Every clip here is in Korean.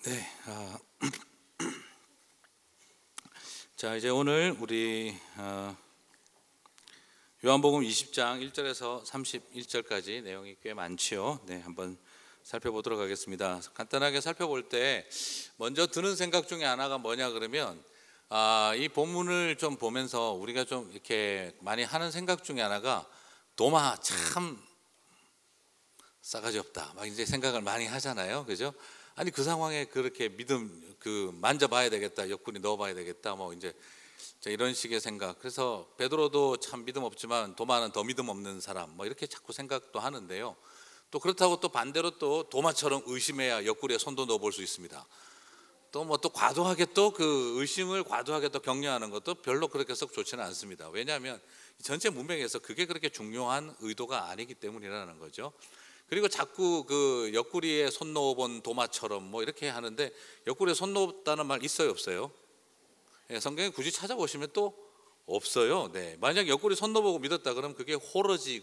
네, 자 이제 오늘 우리 요한복음 20장 1절에서 31절까지 내용이 꽤 많지요. 네, 한번 살펴보도록 하겠습니다. 간단하게 살펴볼 때 먼저 드는 생각 중에 하나가 뭐냐 그러면 이 본문을 좀 보면서 우리가 좀 이렇게 많이 하는 생각 중에 하나가 도마 참 싸가지 없다 막 이제 생각을 많이 하잖아요, 그죠? 아니 그 상황에 그렇게 믿음 만져봐야 되겠다, 옆구리 넣어봐야 되겠다, 뭐 이제 이런 식의 생각. 그래서 베드로도 참 믿음 없지만 도마는 더 믿음 없는 사람, 뭐 이렇게 자꾸 생각도 하는데요. 또 그렇다고 또 반대로 또 도마처럼 의심해야 옆구리에 손도 넣어볼 수 있습니다. 또 뭐 또 과도하게 또 그 의심을 과도하게 또 격려하는 것도 별로 그렇게 썩 좋지는 않습니다. 왜냐하면 전체 문맥에서 그게 그렇게 중요한 의도가 아니기 때문이라는 거죠. 그리고 자꾸 그 옆구리에 손 넣어본 도마처럼 뭐 이렇게 하는데, 옆구리에 손 넣었다는 말 있어요, 없어요? 네, 성경에 굳이 찾아보시면 또 없어요. 네, 만약 옆구리 손 넣어보고 믿었다 그러면 그게 호러지,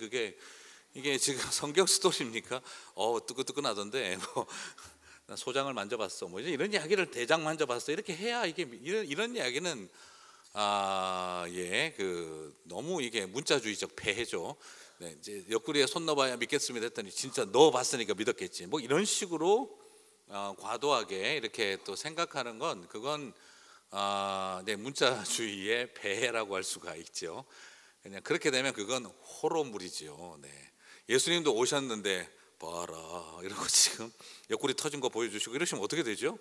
이게 지금 성경 스토리입니까? 뜨끈뜨끈하던데 뭐 나 소장을 만져봤어, 뭐 이런 이야기를 대장 만져봤어 이렇게 해야 이게 이런 이야기는 너무 이게 문자주의적 폐해죠. 네, 이제 옆구리에 손 넣어봐야 믿겠습니다 했더니 진짜 넣어봤으니까 믿었겠지, 뭐 이런 식으로 과도하게 이렇게 또 생각하는 건 그건 문자주의의 폐해라고 할 수가 있죠. 그냥 그렇게 되면 그건 호러물이죠. 네. 예수님도 오셨는데 봐라 이러고 지금 옆구리 터진 거 보여주시고 이러시면 어떻게 되죠?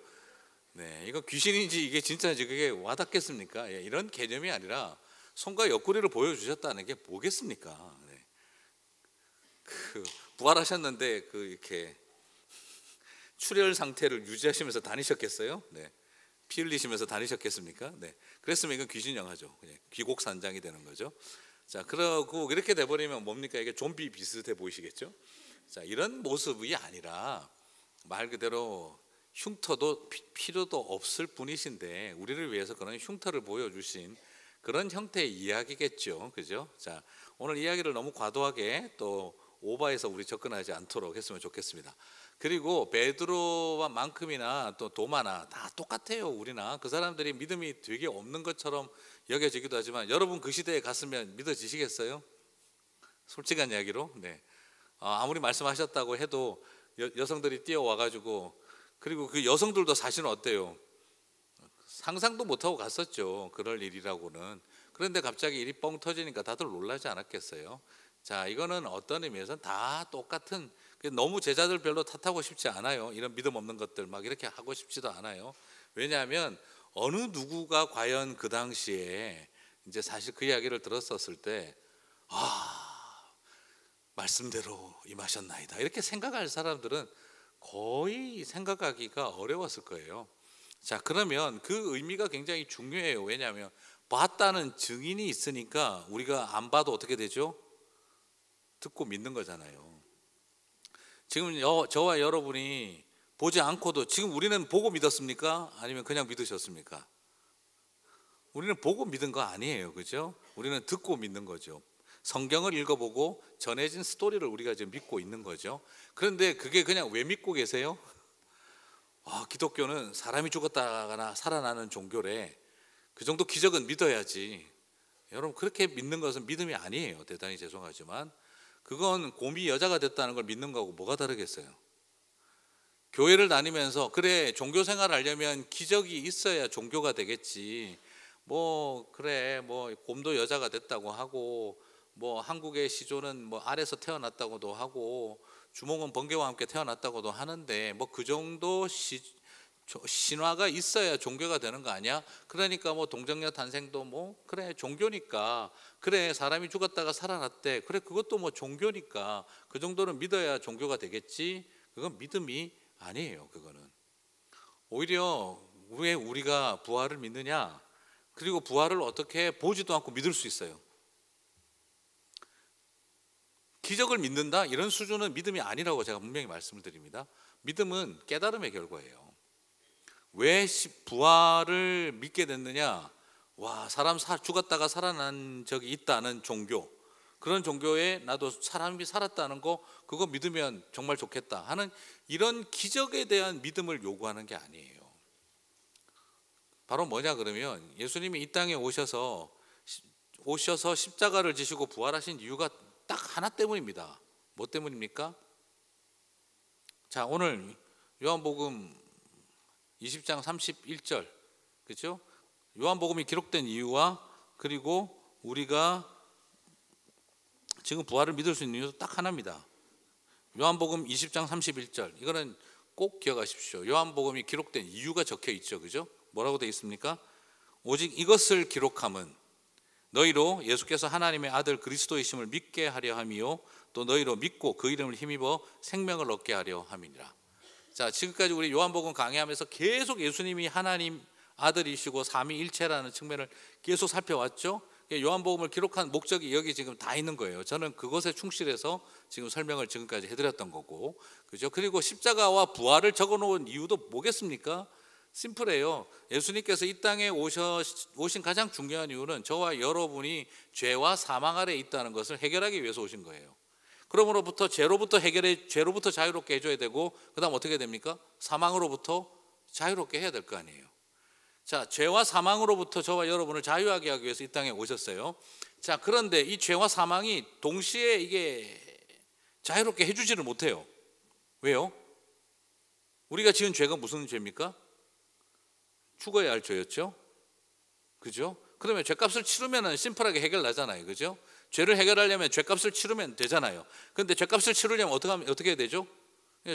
네, 이거 귀신인지 이게 진짜인지 그게 와닿겠습니까? 예, 이런 개념이 아니라 손과 옆구리를 보여주셨다는 게 뭐겠습니까? 네. 부활하셨는데 이렇게 출혈 상태를 유지하시면서 다니셨겠어요? 네. 피 흘리시면서 다니셨겠습니까? 네. 그랬으면 이건 귀신 영화죠. 그냥 귀곡산장이 되는 거죠. 자, 그러고 이렇게 돼버리면 뭡니까? 이게 좀비 비슷해 보이시겠죠? 자, 이런 모습이 아니라 말 그대로 흉터도 필요도 없을 뿐이신데 우리를 위해서 그런 흉터를 보여주신 그런 형태의 이야기겠죠, 그죠? 자, 오늘 이야기를 너무 과도하게 또 오버해서 우리 접근하지 않도록 했으면 좋겠습니다. 그리고 베드로만큼이나 또 도마나 다 똑같아요. 우리나 그 사람들이 믿음이 되게 없는 것처럼 여겨지기도 하지만 여러분 그 시대에 갔으면 믿어지시겠어요? 솔직한 이야기로. 네. 아무리 말씀하셨다고 해도 여성들이 뛰어와가지고, 그리고 그 여성들도 사실은 어때요? 상상도 못하고 갔었죠, 그럴 일이라고는. 그런데 갑자기 일이 뻥 터지니까 다들 놀라지 않았겠어요? 자, 이거는 어떤 의미에서는 다 똑같은, 너무 제자들 별로 탓하고 싶지 않아요. 이런 믿음 없는 것들 막 이렇게 하고 싶지도 않아요. 왜냐하면 어느 누구가 과연 그 당시에 이제 사실 그 이야기를 들었었을 때 말씀대로 임하셨나이다 이렇게 생각할 사람들은 거의 생각하기가 어려웠을 거예요. 자, 그러면 그 의미가 굉장히 중요해요. 왜냐하면 봤다는 증인이 있으니까 우리가 안 봐도 어떻게 되죠? 듣고 믿는 거잖아요. 지금 저와 여러분이 보지 않고도 지금 우리는 보고 믿었습니까? 아니면 그냥 믿으셨습니까? 우리는 보고 믿은 거 아니에요, 그죠? 우리는 듣고 믿는 거죠. 성경을 읽어보고 전해진 스토리를 우리가 지금 믿고 있는 거죠. 그런데 그게 그냥 왜 믿고 계세요? 기독교는 사람이 죽었다거나 살아나는 종교래, 그 정도 기적은 믿어야지. 여러분, 그렇게 믿는 것은 믿음이 아니에요. 대단히 죄송하지만 그건 곰이 여자가 됐다는 걸 믿는 거하고 뭐가 다르겠어요? 교회를 다니면서 그래, 종교 생활을 하려면 기적이 있어야 종교가 되겠지, 뭐 그래, 뭐 곰도 여자가 됐다고 하고, 뭐 한국의 시조는 뭐 알에서 태어났다고도 하고, 주몽은 번개와 함께 태어났다고도 하는데 뭐 그 정도 신화가 있어야 종교가 되는 거 아니야? 그러니까 뭐 동정녀 탄생도 뭐 그래 종교니까, 그래 사람이 죽었다가 살아났대, 그래 그것도 뭐 종교니까 그 정도는 믿어야 종교가 되겠지. 그건 믿음이 아니에요. 그거는 오히려 왜 우리가 부활을 믿느냐, 그리고 부활을 어떻게 보지도 않고 믿을 수 있어요? 기적을 믿는다 이런 수준은 믿음이 아니라고 제가 분명히 말씀을 드립니다. 믿음은 깨달음의 결과예요. 왜 부활을 믿게 됐느냐? 사람 죽었다가 살아난 적이 있다는 종교, 그런 종교에 나도 사람이 살았다는 거 그거 믿으면 정말 좋겠다 하는 이런 기적에 대한 믿음을 요구하는 게 아니에요. 바로 뭐냐 그러면 예수님이 이 땅에 오셔서 십자가를 지시고 부활하신 이유가 딱 하나 때문입니다. 뭐 때문입니까? 자, 오늘 요한복음 20장 31절, 그렇죠? 요한복음이 기록된 이유와 그리고 우리가 지금 부활을 믿을 수 있는 이유도 딱 하나입니다. 요한복음 20장 31절, 이거는 꼭 기억하십시오. 요한복음이 기록된 이유가 적혀 있죠, 그죠? 뭐라고 되어 있습니까? 오직 이것을 기록함은 너희로 예수께서 하나님의 아들 그리스도이심을 믿게 하려 함이요 또 너희로 믿고 그 이름을 힘입어 생명을 얻게 하려 함이니라. 자, 지금까지 우리 요한복음 강의하면서 계속 예수님이 하나님 아들이시고 삼위일체라는 측면을 계속 살펴왔죠. 요한복음을 기록한 목적이 여기 지금 다 있는 거예요. 저는 그것에 충실해서 지금 설명을 지금까지 해드렸던 거고, 그죠? 그리고 십자가와 부활을 적어놓은 이유도 뭐겠습니까? 심플해요. 예수님께서 이 땅에 오신 가장 중요한 이유는 저와 여러분이 죄와 사망 아래 있다는 것을 해결하기 위해서 오신 거예요. 그러므로부터 죄로부터 자유롭게 해줘야 되고, 그 다음 어떻게 됩니까? 사망으로부터 자유롭게 해야 될 거 아니에요. 자, 죄와 사망으로부터 저와 여러분을 자유하게 하기 위해서 이 땅에 오셨어요. 자, 그런데 이 죄와 사망이 동시에 이게 자유롭게 해주지를 못해요. 왜요? 우리가 지은 죄가 무슨 죄입니까? 죽어야 할 죄였죠. 그죠? 그러면 죄값을 치르면 심플하게 해결나잖아요. 그죠? 죄를 해결하려면 죄값을 치르면 되잖아요. 그런데 죄값을 치르려면 어떻게 해야 되죠?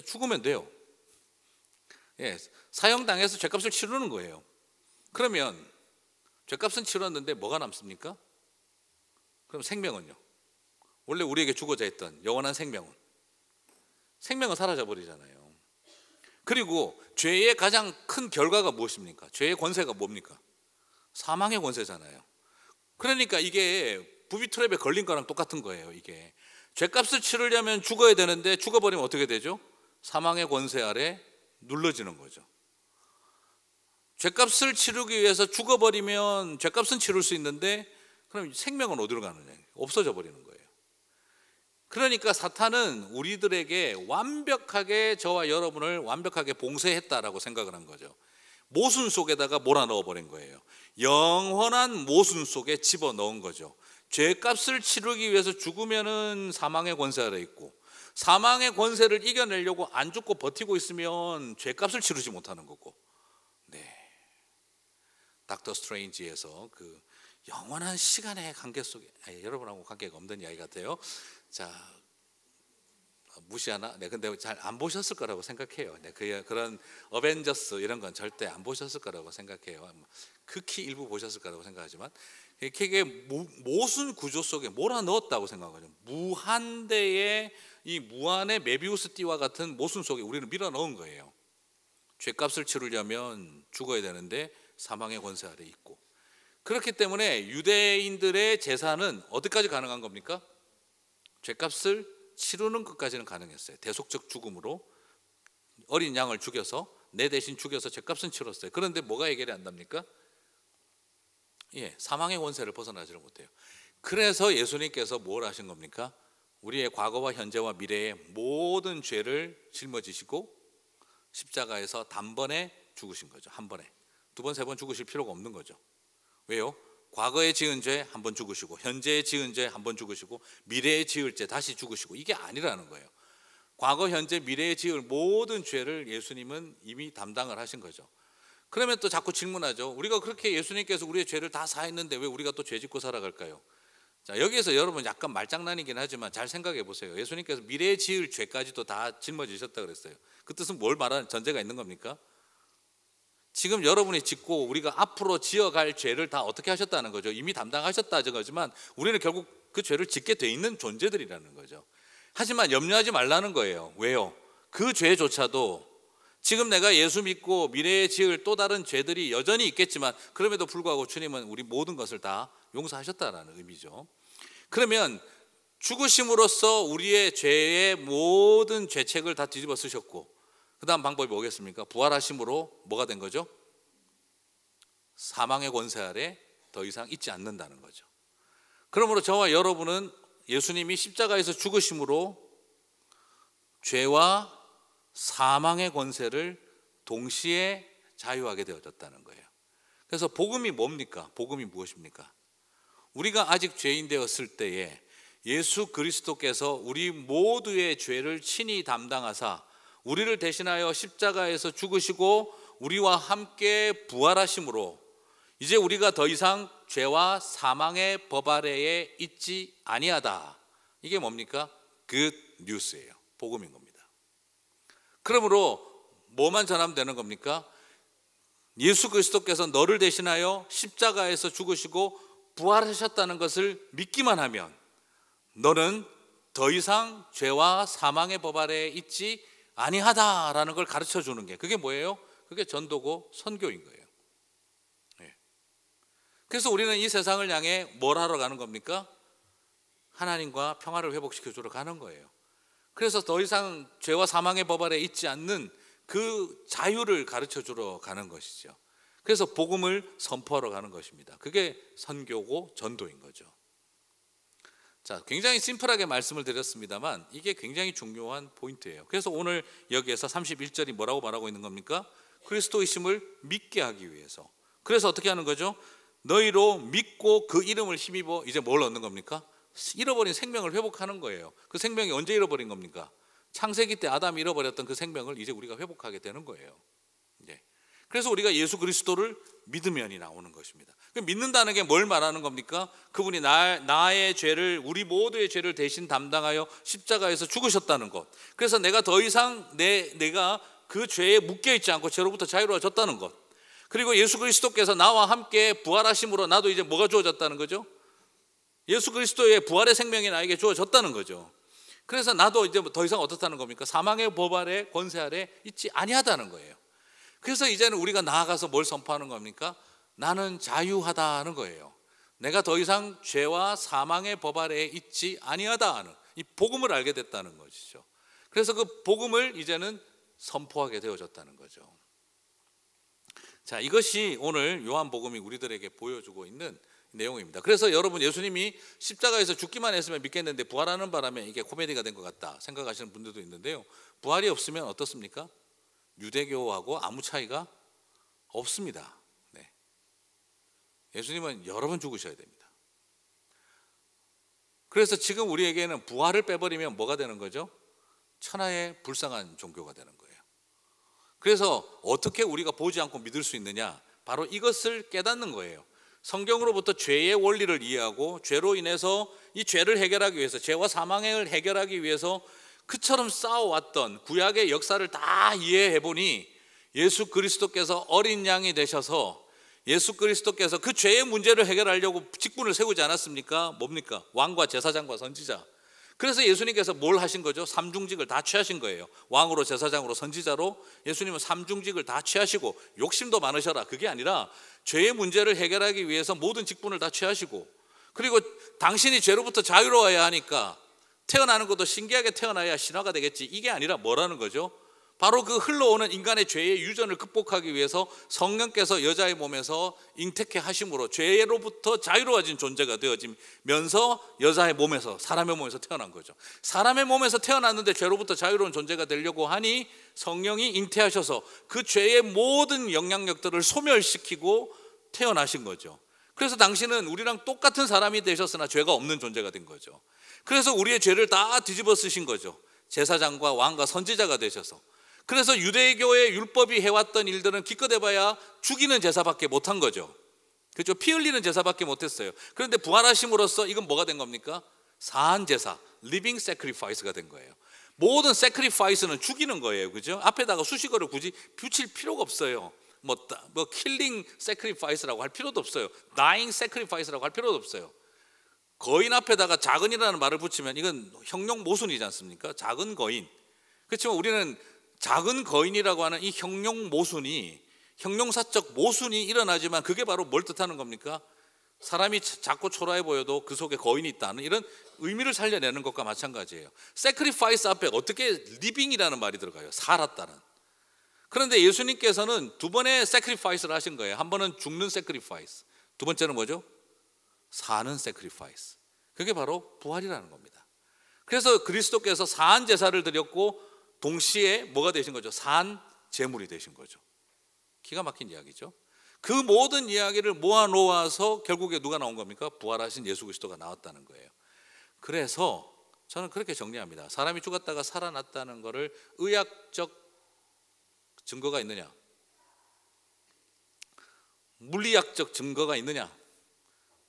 죽으면 돼요. 예, 사형당해서 죄값을 치르는 거예요. 그러면 죄값은 치렀는데 뭐가 남습니까? 그럼 생명은요? 원래 우리에게 주고자 했던 영원한 생명은 사라져 버리잖아요. 그리고 죄의 가장 큰 결과가 무엇입니까? 죄의 권세가 뭡니까? 사망의 권세잖아요. 그러니까 이게 부비트랩에 걸린 거랑 똑같은 거예요. 이게 죄값을 치르려면 죽어야 되는데 죽어버리면 어떻게 되죠? 사망의 권세 아래 눌러지는 거죠. 죄값을 치르기 위해서 죽어버리면 죄값은 치를 수 있는데 그럼 생명은 어디로 가느냐? 없어져 버리는 거예요. 그러니까 사탄은 우리들에게 완벽하게 저와 여러분을 완벽하게 봉쇄했다라고 생각을 한 거죠. 모순 속에다가 몰아넣어 버린 거예요. 영원한 모순 속에 집어넣은 거죠. 죄값을 치르기 위해서 죽으면은 사망의 권세 아래 있고, 사망의 권세를 이겨내려고 안 죽고 버티고 있으면 죄값을 치르지 못하는 거고. 네, 닥터 스트레인지에서 그 영원한 시간의 관계 속에, 여러분하고 관계가 없는 이야기 같아요. 자, 무시하나? 네, 근데 잘 안 보셨을 거라고 생각해요. 네, 그런 어벤져스 이런 건 절대 안 보셨을 거라고 생각해요. 극히 일부 보셨을 거라고 생각하지만 이게 모순 구조 속에 몰아넣었다고 생각하죠. 무한대의 이 무한의 메비우스 띠와 같은 모순 속에 우리를 밀어넣은 거예요. 죄값을 치르려면 죽어야 되는데 사망의 권세 아래 있고, 그렇기 때문에 유대인들의 제사는 어디까지 가능한 겁니까? 죄값을 치르는 것까지는 가능했어요. 대속적 죽음으로 어린 양을 죽여서 내 대신 죽여서 죄값은 치렀어요. 그런데 뭐가 해결이 안 됩니까? 예, 사망의 권세를 벗어나지를 못해요. 그래서 예수님께서 뭘 하신 겁니까? 우리의 과거와 현재와 미래의 모든 죄를 짊어지시고 십자가에서 단번에 죽으신 거죠. 한 번에. 두 번, 세 번 죽으실 필요가 없는 거죠. 왜요? 과거에 지은 죄 한 번 죽으시고, 현재에 지은 죄 한 번 죽으시고, 미래에 지을 죄 다시 죽으시고, 이게 아니라는 거예요. 과거, 현재, 미래에 지을 모든 죄를 예수님은 이미 담당을 하신 거죠. 그러면 또 자꾸 질문하죠. 우리가 그렇게 예수님께서 우리의 죄를 다 사했는데 왜 우리가 또 죄 짓고 살아갈까요? 자, 여기에서 여러분 약간 말장난이긴 하지만 잘 생각해 보세요. 예수님께서 미래에 지을 죄까지도 다 짊어지셨다 그랬어요. 그 뜻은 뭘 말하는 전제가 있는 겁니까? 지금 여러분이 짓고 우리가 앞으로 지어갈 죄를 다 어떻게 하셨다는 거죠. 이미 담당하셨다는 거지만 우리는 결국 그 죄를 짓게 돼 있는 존재들이라는 거죠. 하지만 염려하지 말라는 거예요. 왜요? 그 죄조차도 지금 내가 예수 믿고 미래에 지을 또 다른 죄들이 여전히 있겠지만 그럼에도 불구하고 주님은 우리 모든 것을 다 용서하셨다는 의미죠. 그러면 죽으심으로써 우리의 죄의 모든 죄책을 다 뒤집어 쓰셨고, 그 다음 방법이 뭐겠습니까? 부활하심으로 뭐가 된 거죠? 사망의 권세 아래 더 이상 있지 않는다는 거죠. 그러므로 저와 여러분은 예수님이 십자가에서 죽으심으로 죄와 사망의 권세를 동시에 자유하게 되어졌다는 거예요. 그래서 복음이 뭡니까? 복음이 무엇입니까? 우리가 아직 죄인 되었을 때에 예수 그리스도께서 우리 모두의 죄를 친히 담당하사 우리를 대신하여 십자가에서 죽으시고 우리와 함께 부활하심으로 이제 우리가 더 이상 죄와 사망의 법 아래에 있지 아니하다. 이게 뭡니까? 굿 뉴스예요. 복음인 겁니다. 그러므로 뭐만 전하면 되는 겁니까? 예수 그리스도께서 너를 대신하여 십자가에서 죽으시고 부활하셨다는 것을 믿기만 하면 너는 더 이상 죄와 사망의 법 아래에 있지 아니하다라는 걸 가르쳐 주는 게, 그게 뭐예요? 그게 전도고 선교인 거예요. 그래서 우리는 이 세상을 향해 뭘 하러 가는 겁니까? 하나님과 평화를 회복시켜 주러 가는 거예요. 그래서 더 이상 죄와 사망의 법 아래에 있지 않는 그 자유를 가르쳐 주러 가는 것이죠. 그래서 복음을 선포하러 가는 것입니다. 그게 선교고 전도인 거죠. 자, 굉장히 심플하게 말씀을 드렸습니다만 이게 굉장히 중요한 포인트예요. 그래서 오늘 여기에서 31절이 뭐라고 말하고 있는 겁니까? 그리스도이심을 믿게 하기 위해서. 그래서 어떻게 하는 거죠? 너희로 믿고 그 이름을 힘입어 이제 뭘 얻는 겁니까? 잃어버린 생명을 회복하는 거예요. 그 생명이 언제 잃어버린 겁니까? 창세기 때 아담이 잃어버렸던 그 생명을 이제 우리가 회복하게 되는 거예요. 그래서 우리가 예수 그리스도를 믿으면이 나오는 것입니다. 믿는다는 게 뭘 말하는 겁니까? 그분이 나의 죄를, 우리 모두의 죄를 대신 담당하여 십자가에서 죽으셨다는 것. 그래서 내가 더 이상 내가 그 죄에 묶여 있지 않고 죄로부터 자유로워졌다는 것. 그리고 예수 그리스도께서 나와 함께 부활하심으로 나도 이제 뭐가 주어졌다는 거죠? 예수 그리스도의 부활의 생명이 나에게 주어졌다는 거죠. 그래서 나도 이제 더 이상 어떻다는 겁니까? 사망의 법 아래, 권세 아래 있지 아니하다는 거예요. 그래서 이제는 우리가 나아가서 뭘 선포하는 겁니까? 나는 자유하다는 거예요. 내가 더 이상 죄와 사망의 법 아래에 있지 아니하다는 이 복음을 알게 됐다는 것이죠. 그래서 그 복음을 이제는 선포하게 되어졌다는 거죠. 자, 이것이 오늘 요한복음이 우리들에게 보여주고 있는 내용입니다. 그래서 여러분, 예수님이 십자가에서 죽기만 했으면 믿겠는데 부활하는 바람에 이게 코미디가 된 것 같다 생각하시는 분들도 있는데요, 부활이 없으면 어떻습니까? 유대교하고 아무 차이가 없습니다. 예수님은 여러 번 죽으셔야 됩니다. 그래서 지금 우리에게는 부활을 빼버리면 뭐가 되는 거죠? 천하의 불쌍한 종교가 되는 거예요. 그래서 어떻게 우리가 보지 않고 믿을 수 있느냐? 바로 이것을 깨닫는 거예요. 성경으로부터 죄의 원리를 이해하고 죄로 인해서 이 죄를 해결하기 위해서, 죄와 사망을 해결하기 위해서 그처럼 쌓아왔던 구약의 역사를 다 이해해 보니 예수 그리스도께서 어린 양이 되셔서 예수 그리스도께서 그 죄의 문제를 해결하려고 직분을 세우지 않았습니까? 뭡니까? 왕과 제사장과 선지자. 그래서 예수님께서 뭘 하신 거죠? 삼중직을 다 취하신 거예요. 왕으로, 제사장으로, 선지자로 예수님은 삼중직을 다 취하시고, 욕심도 많으셔라 그게 아니라 죄의 문제를 해결하기 위해서 모든 직분을 다 취하시고, 그리고 당신이 죄로부터 자유로워야 하니까 태어나는 것도 신기하게 태어나야 신화가 되겠지, 이게 아니라 뭐라는 거죠? 바로 그 흘러오는 인간의 죄의 유전을 극복하기 위해서 성령께서 여자의 몸에서 잉태케 하심으로 죄로부터 자유로워진 존재가 되어지면서 여자의 몸에서, 사람의 몸에서 태어난 거죠. 사람의 몸에서 태어났는데 죄로부터 자유로운 존재가 되려고 하니 성령이 잉태하셔서 그 죄의 모든 영향력들을 소멸시키고 태어나신 거죠. 그래서 당신은 우리랑 똑같은 사람이 되셨으나 죄가 없는 존재가 된 거죠. 그래서 우리의 죄를 다 뒤집어 쓰신 거죠. 제사장과 왕과 선지자가 되셔서. 그래서 유대교의 율법이 해왔던 일들은 기껏 해봐야 죽이는 제사밖에 못한 거죠. 그렇죠? 피 흘리는 제사밖에 못했어요. 그런데 부활하심으로써 이건 뭐가 된 겁니까? 사한 제사, living sacrifice가 된 거예요. 모든 sacrifice는 죽이는 거예요. 그죠? 앞에다가 수식어를 굳이 붙일 필요가 없어요. 뭐 killing sacrifice라고 할 필요도 없어요. dying sacrifice라고 할 필요도 없어요. 거인 앞에다가 작은이라는 말을 붙이면 이건 형용 모순이지 않습니까? 작은 거인. 그렇지만 우리는 작은 거인이라고 하는 이 형용 모순이, 형용사적 모순이 일어나지만 그게 바로 뭘 뜻하는 겁니까? 사람이 작고 초라해 보여도 그 속에 거인이 있다는 이런 의미를 살려내는 것과 마찬가지예요. sacrifice 앞에 어떻게 living이라는 말이 들어가요? 살았다는. 그런데 예수님께서는 두 번의 sacrifice를 하신 거예요. 한 번은 죽는 sacrifice, 두 번째는 뭐죠? 사는 sacrifice. 그게 바로 부활이라는 겁니다. 그래서 그리스도께서 사한 제사를 드렸고 동시에 뭐가 되신 거죠? 사한 제물이 되신 거죠. 기가 막힌 이야기죠. 그 모든 이야기를 모아놓아서 결국에 누가 나온 겁니까? 부활하신 예수 그리스도가 나왔다는 거예요. 그래서 저는 그렇게 정리합니다. 사람이 죽었다가 살아났다는 것을 의학적 증거가 있느냐, 물리학적 증거가 있느냐,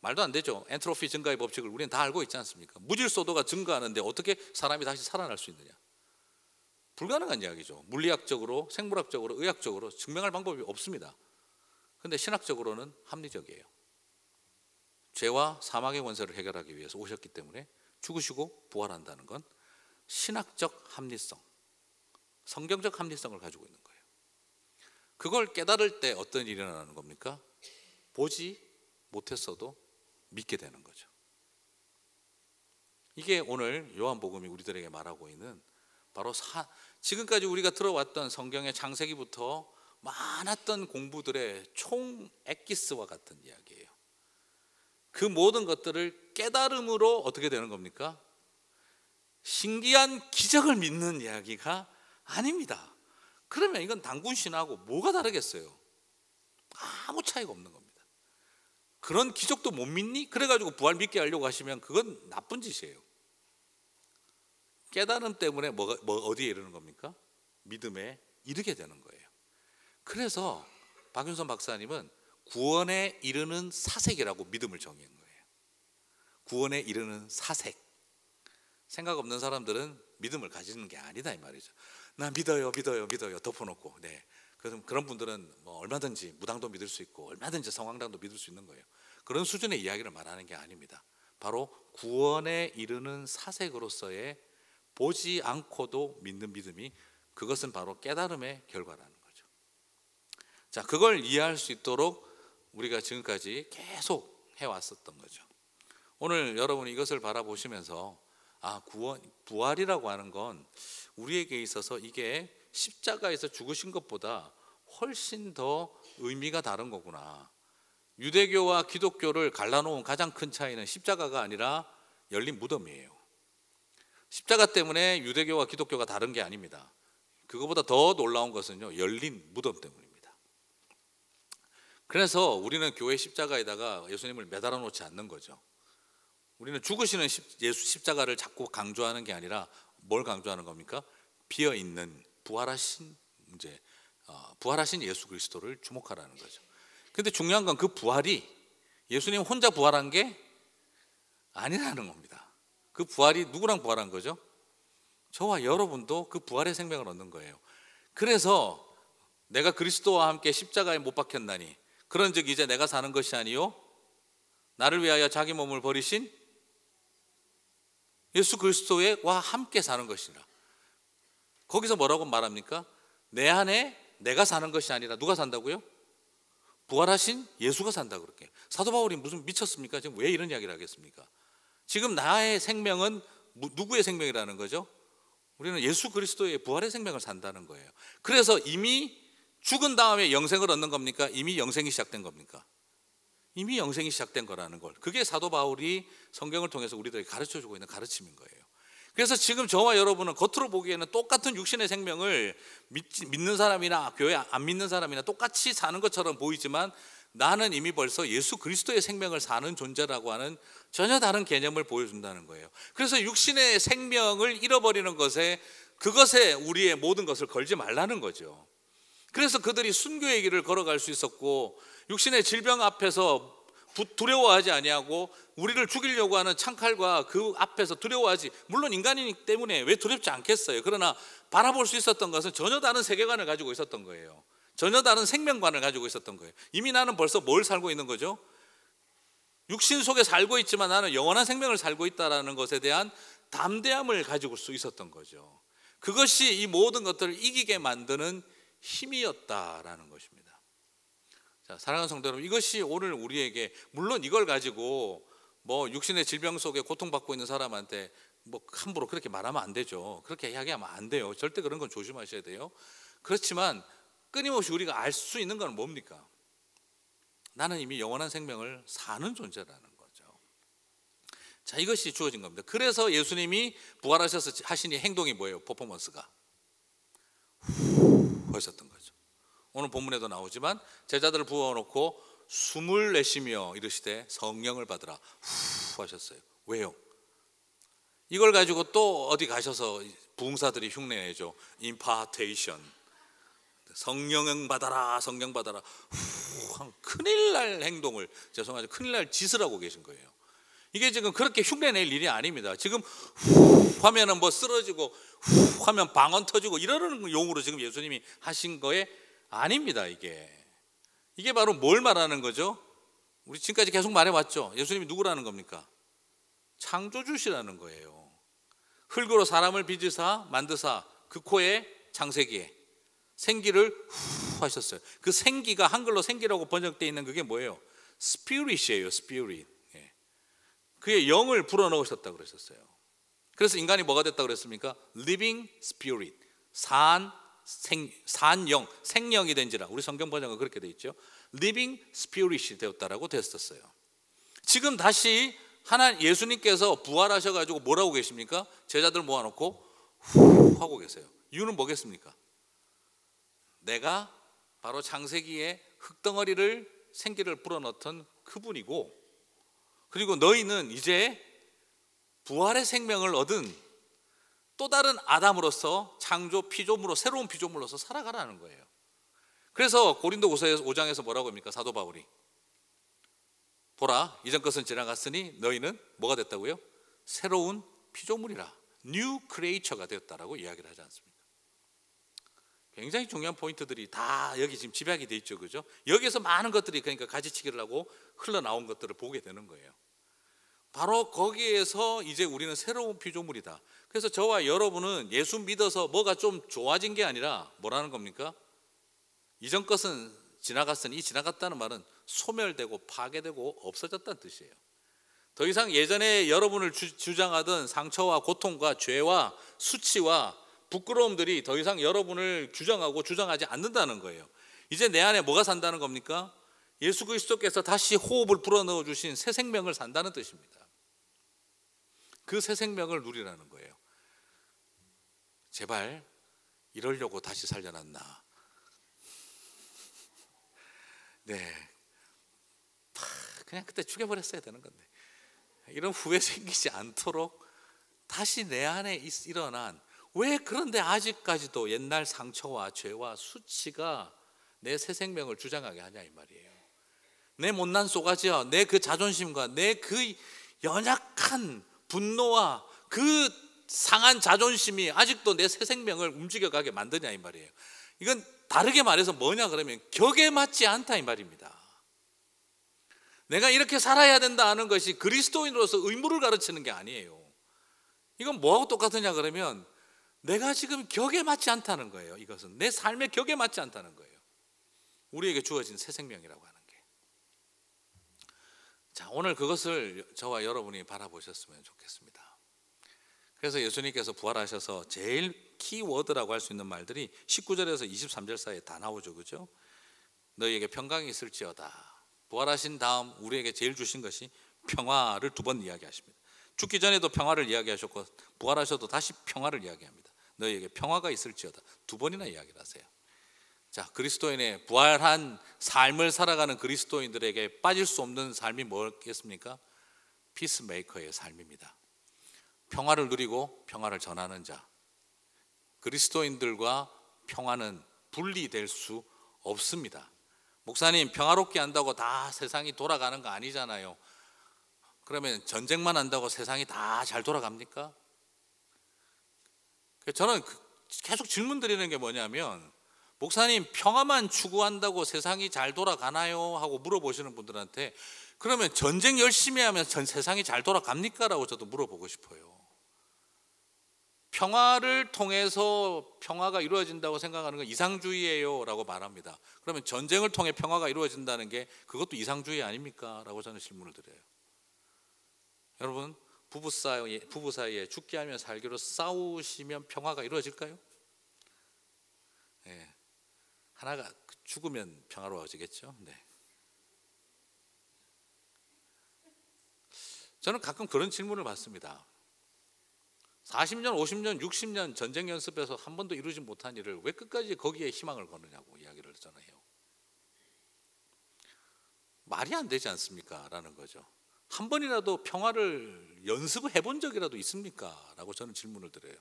말도 안 되죠. 엔트로피 증가의 법칙을 우리는 다 알고 있지 않습니까? 무질소도가 증가하는데 어떻게 사람이 다시 살아날 수 있느냐? 불가능한 이야기죠. 물리학적으로, 생물학적으로, 의학적으로 증명할 방법이 없습니다. 그런데 신학적으로는 합리적이에요. 죄와 사망의 권세를 해결하기 위해서 오셨기 때문에 죽으시고 부활한다는 건 신학적 합리성, 성경적 합리성을 가지고 있는 거예요. 그걸 깨달을 때 어떤 일이 일어나는 겁니까? 보지 못했어도 믿게 되는 거죠. 이게 오늘 요한복음이 우리들에게 말하고 있는 바로 지금까지 우리가 들어왔던 성경의 창세기부터 많았던 공부들의 총 엑기스와 같은 이야기예요. 그 모든 것들을 깨달음으로 어떻게 되는 겁니까? 신기한 기적을 믿는 이야기가 아닙니다. 그러면 이건 단군신하고 뭐가 다르겠어요? 아무 차이가 없는 겁니다. 그런 기적도 못 믿니? 그래가지고 부활 믿게 하려고 하시면 그건 나쁜 짓이에요. 깨달음 때문에 어디에 이르는 겁니까? 믿음에 이르게 되는 거예요. 그래서 박윤선 박사님은 구원에 이르는 사색이라고 믿음을 정의한 거예요. 구원에 이르는 사색. 생각 없는 사람들은 믿음을 가지는 게 아니다 이 말이죠. 나 믿어요 덮어놓고. 네. 그런 분들은 뭐 얼마든지 무당도 믿을 수 있고 얼마든지 성황당도 믿을 수 있는 거예요. 그런 수준의 이야기를 말하는 게 아닙니다. 바로 구원에 이르는 사색으로서의 보지 않고도 믿는 믿음이, 그것은 바로 깨달음의 결과라는 거죠. 자, 그걸 이해할 수 있도록 우리가 지금까지 계속 해왔었던 거죠. 오늘 여러분이 이것을 바라보시면서 부활이라고 하는 건 우리에게 있어서 이게 십자가에서 죽으신 것보다 훨씬 더 의미가 다른 거구나. 유대교와 기독교를 갈라놓은 가장 큰 차이는 십자가가 아니라 열린 무덤이에요. 십자가 때문에 유대교와 기독교가 다른 게 아닙니다. 그거보다 더 놀라운 것은요, 열린 무덤 때문입니다. 그래서 우리는 교회 십자가에다가 예수님을 매달아 놓지 않는 거죠. 우리는 죽으시는 예수 십자가를 자꾸 강조하는 게 아니라 뭘 강조하는 겁니까? 비어있는 부활하신 예수 그리스도를 주목하라는 거죠. 근데 중요한 건 그 부활이 예수님 혼자 부활한 게 아니라는 겁니다. 그 부활이 누구랑 부활한 거죠? 저와 여러분도 그 부활의 생명을 얻는 거예요. 그래서 내가 그리스도와 함께 십자가에 못 박혔나니 그런즉 이제 내가 사는 것이 아니요 나를 위하여 자기 몸을 버리신 예수 그리스도와 함께 사는 것이라. 거기서 뭐라고 말합니까? 내 안에 내가 사는 것이 아니라 누가 산다고요? 부활하신 예수가 산다 그렇게. 사도 바울이 무슨 미쳤습니까? 지금 왜 이런 이야기를 하겠습니까? 지금 나의 생명은 누구의 생명이라는 거죠? 우리는 예수 그리스도의 부활의 생명을 산다는 거예요. 그래서 이미 죽은 다음에 영생을 얻는 겁니까? 이미 영생이 시작된 겁니까? 이미 영생이 시작된 거라는 걸, 그게 사도 바울이 성경을 통해서 우리들에게 가르쳐주고 있는 가르침인 거예요. 그래서 지금 저와 여러분은 겉으로 보기에는 똑같은 육신의 생명을 믿는 사람이나 교회 안 믿는 사람이나 똑같이 사는 것처럼 보이지만 나는 이미 벌써 예수 그리스도의 생명을 사는 존재라고 하는 전혀 다른 개념을 보여준다는 거예요. 그래서 육신의 생명을 잃어버리는 그것에 우리의 모든 것을 걸지 말라는 거죠. 그래서 그들이 순교의 길을 걸어갈 수 있었고 육신의 질병 앞에서 두려워하지 아니하고 우리를 죽이려고 하는 창칼과 그 앞에서 두려워하지, 물론 인간이기 때문에 왜 두렵지 않겠어요. 그러나 바라볼 수 있었던 것은 전혀 다른 세계관을 가지고 있었던 거예요. 전혀 다른 생명관을 가지고 있었던 거예요. 이미 나는 벌써 뭘 살고 있는 거죠? 육신 속에 살고 있지만 나는 영원한 생명을 살고 있다는 것에 대한 담대함을 가지고 수 있었던 거죠. 그것이 이 모든 것들을 이기게 만드는 힘이었다라는 것입니다. 자, 사랑하는 성도 여러분, 이것이 오늘 우리에게, 물론 이걸 가지고 육신의 질병 속에 고통받고 있는 사람한테 함부로 그렇게 말하면 안 되죠. 그렇게 이야기하면 안 돼요. 절대 그런 건 조심하셔야 돼요. 그렇지만 끊임없이 우리가 알 수 있는 건 뭡니까? 나는 이미 영원한 생명을 사는 존재라는 거죠. 자, 이것이 주어진 겁니다. 그래서 예수님이 부활하셔서 하신 이 행동이 뭐예요? 퍼포먼스가 후 하셨던 거죠. 오늘 본문에도 나오지만 제자들을 부어놓고 숨을 내쉬며 이르시되 성령을 받으라 후 하셨어요. 왜요? 이걸 가지고 또 어디 가셔서 부흥사들이 흉내내죠. 임파테이션, 성령 받아라, 성령 받아라. 후, 큰일 날 행동을, 죄송하죠, 큰일 날 짓을 하고 계신 거예요. 이게 지금 그렇게 흉내낼 일이 아닙니다. 지금 후 하면은 뭐 쓰러지고 후 하면 방언 터지고 이러는 용으로 지금 예수님이 하신 거에 아닙니다. 이게 바로 뭘 말하는 거죠? 우리 지금까지 계속 말해왔죠. 예수님이 누구라는 겁니까? 창조주시라는 거예요. 흙으로 사람을 빚으사 만드사 그 코에 창세기에 생기를 후 하셨어요. 그 생기가 한글로 생기라고 번역되어 있는 그게 뭐예요? 스피릿이에요. 스피릿. 그의 영을 불어넣으셨다고 그러셨어요. 그래서 인간이 뭐가 됐다고 그랬습니까? Living Spirit, 산영, 생명이 된지라. 우리 성경 번역은 그렇게 되어 있죠. Living Spirit이 되었다라고 됐었어요. 지금 다시 예수님께서 부활하셔가지고 뭐라고 계십니까? 제자들 모아놓고 후 하고 계세요. 이유는 뭐겠습니까? 내가 바로 창세기에 흙덩어리를 생기를 불어넣던 그분이고, 그리고 너희는 이제 부활의 생명을 얻은 또 다른 아담으로서 창조 피조물로, 새로운 피조물로서 살아가라는 거예요. 그래서 고린도후서 5장에서 뭐라고 합니까? 사도 바울이 보라, 이전 것은 지나갔으니 너희는 뭐가 됐다고요? 새로운 피조물이라, New Creature가 되었다라고 이야기를 하지 않습니까? 굉장히 중요한 포인트들이 다 여기 지금 집약이 돼 있죠, 그죠? 여기에서 많은 것들이 그러니까 가지치기를 하고 흘러나온 것들을 보게 되는 거예요. 바로 거기에서 이제 우리는 새로운 피조물이다. 그래서 저와 여러분은 예수 믿어서 뭐가 좀 좋아진 게 아니라 뭐라는 겁니까? 이전 것은 지나갔으니, 이 지나갔다는 말은 소멸되고 파괴되고 없어졌다는 뜻이에요. 더 이상 예전에 여러분을 주장하던 상처와 고통과 죄와 수치와 부끄러움들이 더 이상 여러분을 규정하고 주장하지 않는다는 거예요. 이제 내 안에 뭐가 산다는 겁니까? 예수 그리스도께서 다시 호흡을 불어넣어 주신 새 생명을 산다는 뜻입니다. 그 새 생명을 누리라는 거예요. 제발 이러려고 다시 살려놨나? 네, 그냥 그때 죽여버렸어야 되는 건데, 이런 후회 생기지 않도록 다시 내 안에 일어난, 왜 그런데 아직까지도 옛날 상처와 죄와 수치가 내 새 생명을 주장하게 하냐 이 말이에요. 내 못난 쏘가지와 내 그 자존심과 내 그 연약한 분노와 그 상한 자존심이 아직도 내 새 생명을 움직여가게 만드냐 이 말이에요. 이건 다르게 말해서 뭐냐 그러면 격에 맞지 않다 이 말입니다. 내가 이렇게 살아야 된다 하는 것이 그리스도인으로서 의무를 가르치는 게 아니에요. 이건 뭐하고 똑같으냐 그러면 내가 지금 격에 맞지 않다는 거예요. 이것은 내 삶의 격에 맞지 않다는 거예요. 우리에게 주어진 새 생명이라고 하는 게. 자, 오늘 그것을 저와 여러분이 바라보셨으면 좋겠습니다. 그래서 예수님께서 부활하셔서 제일 키워드라고 할 수 있는 말들이 19절에서 23절 사이에 다 나오죠, 그죠? 너희에게 평강이 있을지어다. 부활하신 다음 우리에게 제일 주신 것이 평화를 2번 이야기하십니다. 죽기 전에도 평화를 이야기하셨고 부활하셔도 다시 평화를 이야기합니다. 너희에게 평화가 있을지어다. 2번이나 이야기를 하세요. 자, 그리스도인의 부활한 삶을 살아가는 그리스도인들에게 빠질 수 없는 삶이 뭐겠습니까? 피스메이커의 삶입니다. 평화를 누리고 평화를 전하는 자. 그리스도인들과 평화는 분리될 수 없습니다. 목사님, 평화롭게 한다고 다 세상이 돌아가는 거 아니잖아요. 그러면 전쟁만 한다고 세상이 다 잘 돌아갑니까? 저는 계속 질문 드리는 게 뭐냐면, 목사님 평화만 추구한다고 세상이 잘 돌아가나요? 하고 물어보시는 분들한테 그러면 전쟁 열심히 하면 전 세상이 잘 돌아갑니까? 라고 저도 물어보고 싶어요. 평화를 통해서 평화가 이루어진다고 생각하는 건 이상주의예요 라고 말합니다. 그러면 전쟁을 통해 평화가 이루어진다는 게 그것도 이상주의 아닙니까? 라고 저는 질문을 드려요. 여러분, 부부 사이에 죽게 하면 살기로 싸우시면 평화가 이루어질까요? 네. 하나가 죽으면 평화로워지겠죠. 네. 저는 가끔 그런 질문을 받습니다. 40년, 50년, 60년 전쟁 연습에서 한 번도 이루지 못한 일을 왜 끝까지 거기에 희망을 거느냐고 이야기를 저는 해요. 말이 안 되지 않습니까? 라는 거죠. 한 번이라도 평화를 연습해 본 적이라도 있습니까? 라고 저는 질문을 드려요.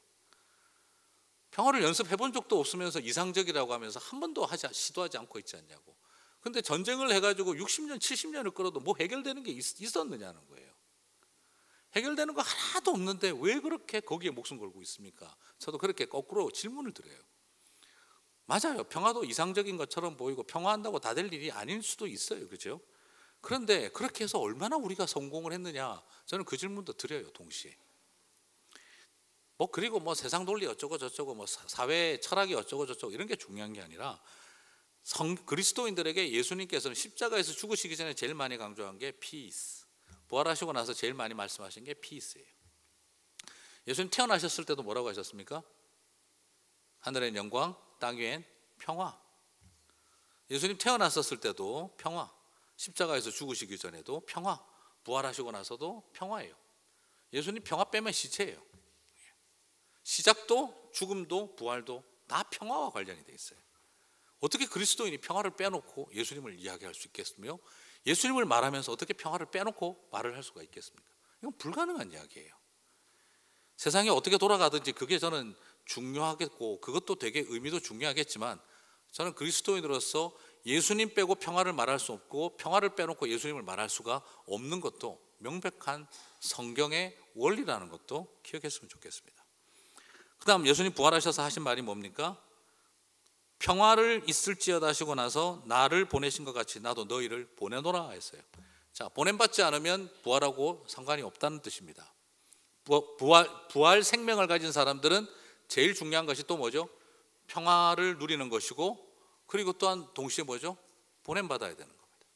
평화를 연습해 본 적도 없으면서 이상적이라고 하면서 한 번도 시도하지 않고 있지 않냐고. 근데 전쟁을 해가지고 60년, 70년을 끌어도 뭐 해결되는 게 있었느냐는 거예요. 해결되는 거 하나도 없는데 왜 그렇게 거기에 목숨 걸고 있습니까? 저도 그렇게 거꾸로 질문을 드려요. 맞아요. 평화도 이상적인 것처럼 보이고 평화한다고 다 될 일이 아닐 수도 있어요. 그죠? 그런데 그렇게 해서 얼마나 우리가 성공을 했느냐, 저는 그 질문도 드려요. 동시에. 그리고 세상 논리 어쩌고 저쩌고 사회 철학이 어쩌고 저쩌고 이런 게 중요한 게 아니라 그리스도인들에게 예수님께서는 십자가에서 죽으시기 전에 제일 많이 강조한 게 피스, 부활하시고 나서 제일 많이 말씀하신 게 피스예요. 예수님 태어나셨을 때도 뭐라고 하셨습니까? 하늘엔 영광, 땅 위엔 평화. 예수님 태어났었을 때도 평화, 십자가에서 죽으시기 전에도 평화, 부활하시고 나서도 평화예요. 예수님 평화 빼면 시체예요. 시작도 죽음도 부활도 다 평화와 관련이 되어 있어요. 어떻게 그리스도인이 평화를 빼놓고 예수님을 이야기할 수 있겠으며 예수님을 말하면서 어떻게 평화를 빼놓고 말을 할 수가 있겠습니까? 이건 불가능한 이야기예요. 세상이 어떻게 돌아가든지 그게 저는 중요하겠고 그것도 되게 의미도 중요하겠지만 저는 그리스도인으로서 예수님 빼고 평화를 말할 수 없고 평화를 빼놓고 예수님을 말할 수가 없는 것도 명백한 성경의 원리라는 것도 기억했으면 좋겠습니다. 그 다음 예수님 부활하셔서 하신 말이 뭡니까? 평화를 있을지어다 하시고 나서 나를 보내신 것 같이 나도 너희를 보내노라 했어요. 자, 보냄받지 않으면 부활하고 상관이 없다는 뜻입니다. 부활 생명을 가진 사람들은 제일 중요한 것이 또 뭐죠? 평화를 누리는 것이고 그리고 또한 동시에 뭐죠? 보냄받아야 되는 겁니다.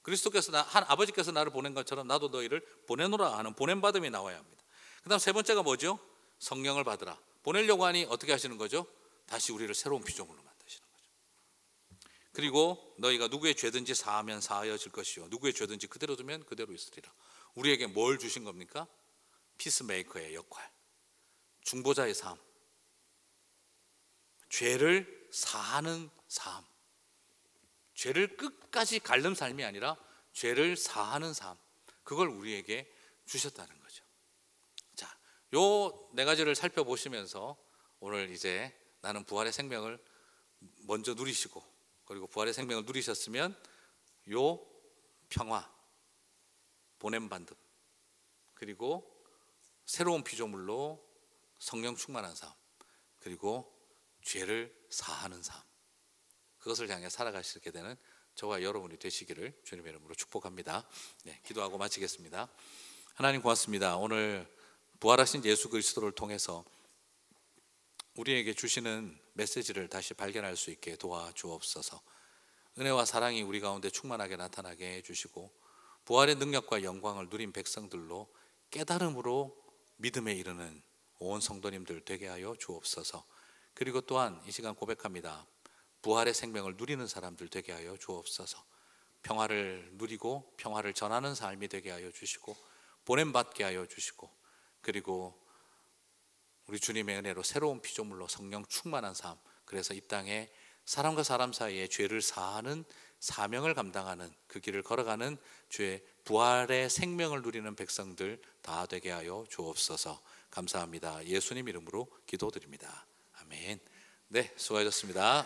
그리스도께서 아버지께서 나를 보낸 것처럼 나도 너희를 보내노라 하는 보냄받음이 나와야 합니다. 그 다음 세 번째가 뭐죠? 성령을 받으라. 보내려고 하니 어떻게 하시는 거죠? 다시 우리를 새로운 피조물로 만드시는 거죠. 그리고 너희가 누구의 죄든지 사하면 사하여질 것이요 누구의 죄든지 그대로 두면 그대로 있으리라. 우리에게 뭘 주신 겁니까? 피스메이커의 역할, 중보자의 삶, 죄를 사하는 삶, 죄를 끝까지 닳는 삶이 아니라 죄를 사하는 삶, 그걸 우리에게 주셨다는 거죠. 자, 요 네 가지를 살펴보시면서 오늘 이제 나는 부활의 생명을 먼저 누리시고 그리고 부활의 생명을 누리셨으면 요 평화, 보냄받음, 그리고 새로운 피조물로 성령 충만한 삶, 그리고 죄를 사하는 삶, 그것을 향해 살아가시게 되는 저와 여러분이 되시기를 주님의 이름으로 축복합니다. 네, 기도하고 마치겠습니다. 하나님 고맙습니다. 오늘 부활하신 예수 그리스도를 통해서 우리에게 주시는 메시지를 다시 발견할 수 있게 도와주옵소서. 은혜와 사랑이 우리 가운데 충만하게 나타나게 해주시고 부활의 능력과 영광을 누린 백성들로 깨달음으로 믿음에 이르는 온 성도님들 되게 하여 주옵소서. 그리고 또한 이 시간 고백합니다. 부활의 생명을 누리는 사람들 되게 하여 주옵소서. 평화를 누리고 평화를 전하는 삶이 되게 하여 주시고 보냄받게 하여 주시고 그리고 우리 주님의 은혜로 새로운 피조물로 성령 충만한 삶, 그래서 이 땅에 사람과 사람 사이에 죄를 사하는 사명을 감당하는 그 길을 걸어가는 주의 부활의 생명을 누리는 백성들 다 되게 하여 주옵소서. 감사합니다. 예수님 이름으로 기도드립니다. 아멘. 네, 수고하셨습니다.